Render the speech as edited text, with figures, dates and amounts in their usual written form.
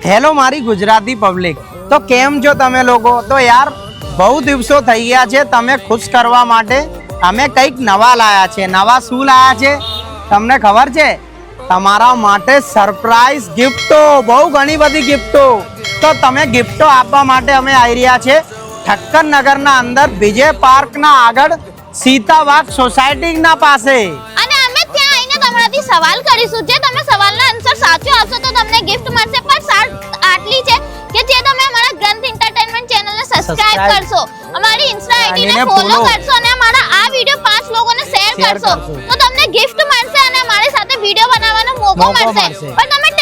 Hello મારી Gujarati public, તો કેમ છો તમે લોકો? તો યાર બહુ દિવસો થઈ ગયા છે તમે ખુશ કરવા માટે અમે કંઈક નવા લાયા છે. નવા શું લાયા છે તમને ખબર છે? તમારા માટે સરપ્રાઈઝ ગિફ્ટો, બહુ ઘણી બધી ગિફ્ટો. તો તમે ગિફ્ટો આપવા માટે અમે આવી રહ્યા છે ઠક્કર નગરના અંદર વિજય પાર્કના આગળ સીતાવાગ સોસાયટીના પાસે. અને અમે ત્યાં આવીને તમારાથી સવાલ કરીશું. જે તમે સવાલના આન્સર સાચો આપશો તો તમને ગિફ્ટ મળશે. પણ શરત આટલી છે કે જે તમે અમારા ગ્રંથ એન્ટરટેનમેન્ટ ચેનલને સબસ્ક્રાઇબ કરશો, અમારી ઇન્સ્ટા આઈડીને ફોલો કરશો અને અમારા આ વિડિયો 5 લોકોને શેર કરશો તો તમને ગિફ્ટ મળશે અને અમારી સાથે વિડિયો બનાવવાનો મોકો મળશે. પણ તમે